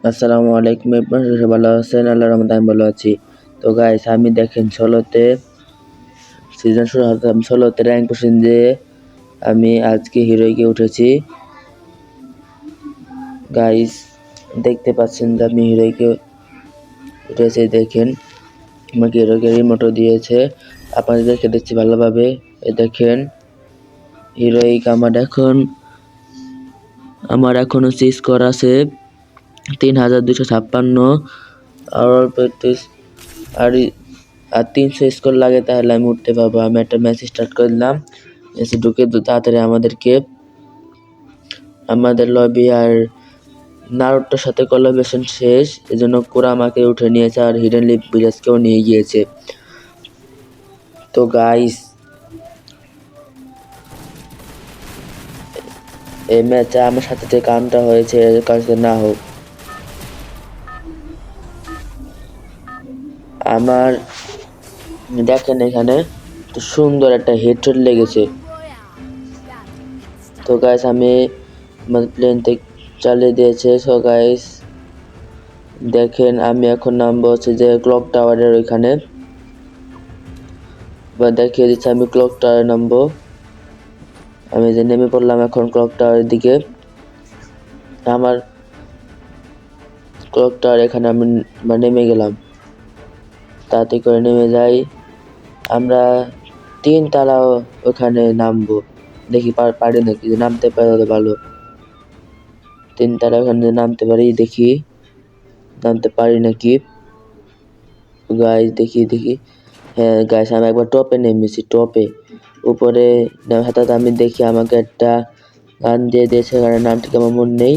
আসসালামু আলাইকুম, আপনারা সবাই ভালো আছেন? আল্লাহর রহমতে আমি ভালো আছি। তো গাইস, আমি দেখেন ষোলোতে সিজন শুরু হতাম, ষোলোতে র্যাঙ্ক পোশন দিয়ে আমি আজকে হিরোইকে উঠেছি। গাইস, দেখতে পাচ্ছেন যে আমি হিরোইকে উঠেছি। দেখেন আমাকে হিরোইকে রিমোটও দিয়েছে, আপনাদের দেখে দিচ্ছি ভালোভাবে। দেখেন হিরোইক আমার এখনো স্কোর আছে 3256। আর অল্প একটু আর 300 স্কোর লাগে, তাহলে আমি উঠতে পারবো। আমি একটা ম্যাচ স্টার্ট করে দিলাম। ম্যাচে ঢুকে তাড়াতাড়ি আমাদের লবি আর নারুটোর সাথে কোলাবোরেশন শেষ, এজন্য কোরা আমাকে উঠে নিয়েছে আর হিডেন লিপ বিরাজকেও নিয়ে গিয়েছে। তো গাইস, এই ম্যাচে আমার সাথে যে কামটা হয়েছে কাছে না হোক। আমার দেখেন এখানে তো সুন্দর একটা হেডশট লেগেছে। তো গাইস, আমি আমার প্লেন থেকে চালিয়ে দিয়েছে। সো গাইস দেখেন আমি এখন নামবো হচ্ছে যে ক্লক টাওয়ারের ওইখানে, বা দেখিয়ে দিচ্ছে আমি ক্লক টাওয়ারে নামবো। আমি যে নেমে পড়লাম এখন ক্লক টাওয়ারের দিকে। আমার ক্লক টাওয়ার এখানে আমি নেমে গেলাম, তাড়াতাড়ি করে নেমে যাই। আমরা 3 তালা ওখানে নামবো, দেখি পারি নাকি। নামতে পারলে ভালো, 3 তালা ওখানে নামতে পারি, দেখি নামতে পারি নাকি। গাইস দেখি হ্যাঁ গাইস, আমি একবার টপে নেমেছি, টপে উপরে হঠাৎ আমি দেখি আমাকে একটা গান দিয়ে দিয়েছে, গানের নাম ঠিক আমার মনে নেই।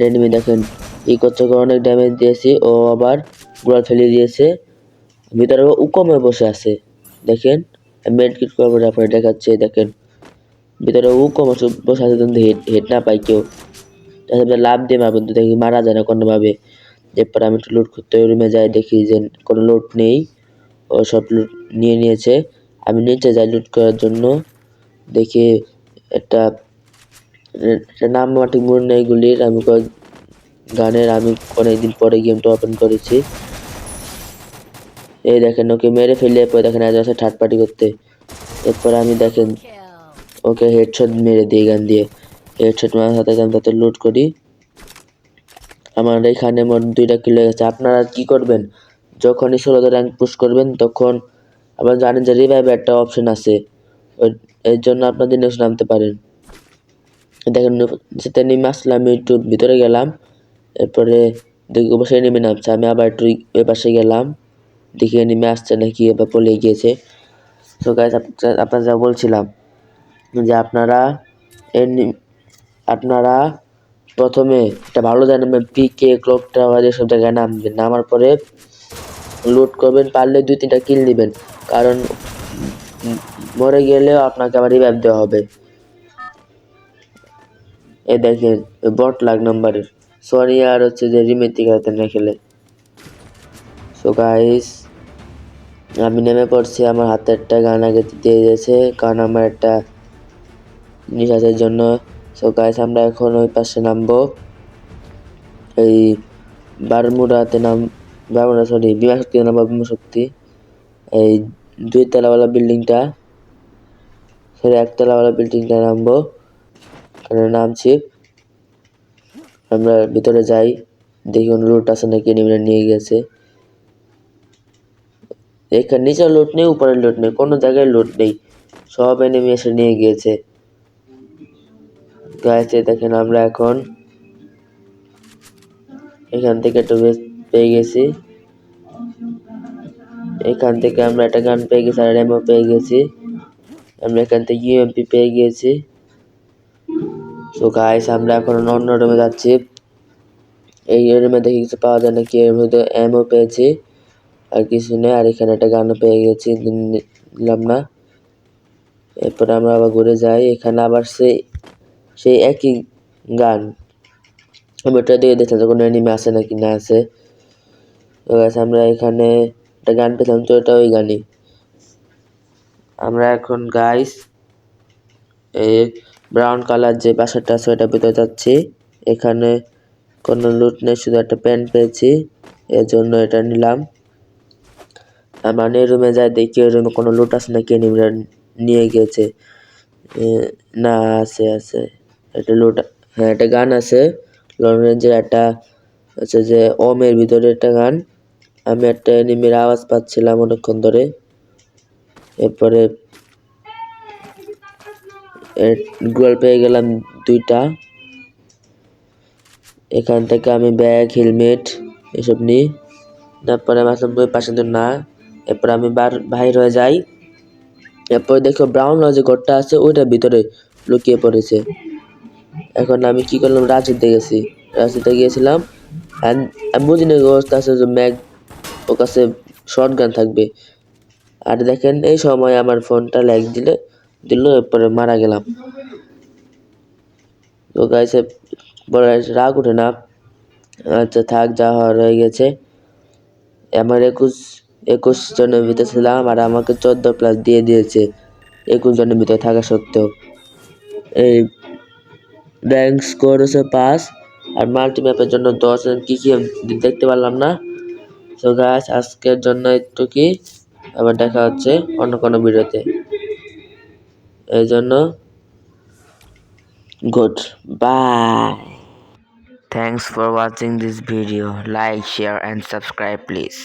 এনিমি দেখেন এই করছে, অনেক ড্যামেজ দিয়েছি, ও আবার গোড়া ফেলে দিয়েছে। ভিতরে উকমে বসে আছে, দেখেন মেড কিট করবো আপনার দেখাচ্ছে। দেখেন ভিতরে উকম বসে আছে, হেড না পাই কেউ, লাভ দিয়ে মারবেন তো দেখি মারা যায় না কোনোভাবে। এরপর আমি একটু লুট করতে রুমে যাই, দেখি যে কোনো লুট নেই, ও সব লুট নিয়ে নিয়েছে। আমি নিচে যাই লুট করার জন্য, দেখি একটা নাম ঠিক মনে নেই গুলির। আমি গানের আমি অনেকদিন পরে গেমটা ওপেন করেছি। এই দেখেন ওকে মেরে ফেলে, এরপর দেখেন আজ আছে থার্ড পার্টি করতে। এরপর আমি দেখেন ওকে হেডশট মেরে দিই, গান দিয়ে হেডশট মারার সাথে আমি তাতে লুট করি। আমার এখানে মোট 2টা কিল হয়ে গেছে। আপনারা কি করবেন, যখনই 16 র্যাঙ্ক পুশ করবেন তখন আপনারা জানেন যে রিভাইভ একটা অপশন আছে, এর জন্য আপনাদের নেক্সট নামতে পারেন। দেখেন সেটা নেমে আসলাম, আমি একটু ভিতরে গেলাম, এরপরে দেখি বসে নেমে নামছে। আমি আবার একটু ওই পাশে গেলাম, দেখি নেমে আসছে নাকি, এবার পলে গিয়েছে। তো গাইস, আপনারা যা বলছিলাম যে আপনারা প্রথমে একটা ভালো জায়গা পিকে ক্লক টাওয়ার এসব জায়গায় নামবেন, নামার পরে লুট করবেন, পারলে 2-3টা কিল নেবেন, কারণ মরে গেলেও আপনাকে আবার রিভাইভ দেওয়া হবে। এই দেখেন বট লাখ নাম্বারের সোনিয়া আর হচ্ছে যে রিমেথিক হাতে না খেলে। সো গাইস, আমি নেমে পড়ছি, আমার হাতে একটা গান আগে দিয়ে দিয়েছে, কারণ আমার একটা জিনিস আছে জন্য। সো গাইস, আমরা এখন ওই পাশে নামবো, এই বারমুডা সরি বিমা শক্তি নামবো। বিমা শক্তি এই 2 তলাওয়ালা বিল্ডিংটা, সরি 1 তলাওয়ালা বিল্ডিংটা নামবো। কারণ নামছি, আমরা ভিতরে যাই, দেখি কোনো লুট আছে নাকি, এনিমিরা নিয়ে গেছে। এখানে নিচে লুট নেই, উপরে লুট নেই, কোনো জায়গায় লুট নেই, সব এনিমি এসে নিয়ে গিয়েছে। গাইস দেখেন আমরা এখন এখান থেকে একটা বেস পেয়ে গেছি, এখান থেকে আমরা একটা গান পেয়ে গেছি আর এমও পেয়ে গেছি, আমরা এখান থেকে ইউএমপি পেয়ে গিয়েছি। তো গাইস, আমরা এখন অন্য রুমে যাচ্ছি, এই রুমে দেখি কিছু পাওয়া যায় নাকি। এর মধ্যে এমও পেয়েছি আর কিছু নেই, আর এখানে একটা গানও পেয়ে গেছি, নিলাম না। এরপর আমরা আবার ঘুরে যাই, এখানে আবার সেই একই গান আমি ওটা দিয়ে দেখলাম কোনো এনিমি আছে নাকি না আছে। তো গাইস, আমরা এখানে একটা গান পেলাম, তো এটা ওই গানই। আমরা এখন গাইস এই ব্রাউন কালার যে বাসাটা আছে ওটার ভিতরে যাচ্ছি, এখানে কোনো লুট নেই, শুধু একটা প্যান্ট পেয়েছি, এর জন্য এটা নিলাম। আমার এই রুমে যাই দেখি ওই রুমে কোনো লুট আছে না, কে নিয়ে গিয়েছে। না, আছে একটা লুট, হ্যাঁ একটা গান আছে, লং রেঞ্জের একটা আছে, যে ওমের ভিতরে একটা গান। আমি একটা এনিমির আওয়াজ পাচ্ছিলাম অনেকক্ষণ ধরে। এরপরে গোল পেয়ে গেলাম 2টা। এখান থেকে আমি ব্যাগ, হেলমেট এসব নিই। তারপরে আমার ওই পাশে তো না, এরপর আমি বাহির হয়ে যাই। এরপর দেখো ব্রাউন যে ঘরটা আছে ওইটার ভিতরে লুকিয়ে পড়েছে। এখন আমি কি করলাম, রাজুতে গেছি, রাজুতে গিয়েছিলাম। আমি বুঝিনি অবস্থা আছে যে ম্যাগ ওর কাছে শর্ট গান থাকবে। আর দেখেন এই সময় আমার ফোনটা ল্যাগ দিল, এরপরে মারা গেলাম। তো গাইছে বড় রাগ উঠে না। আচ্ছা থাক, যা হওয়ার হয়ে গেছে। আমার 21 জনের ভিতরে ছিলাম, আর আমাকে 14+ দিয়ে দিয়েছে 21 জনের ভিতরে থাকা সত্ত্বেও। এই র্যাঙ্ক স্কোর হচ্ছে 5, আর মাল্টি ম্যাপের জন্য 10। কি দেখতে পারলাম না। তো গাইস আজকের জন্য একটু কি, আবার দেখা হচ্ছে অন্য কোনো ভিডিওতে। এই জন্য good bye. Thanks for watching this video. Like, share and subscribe please.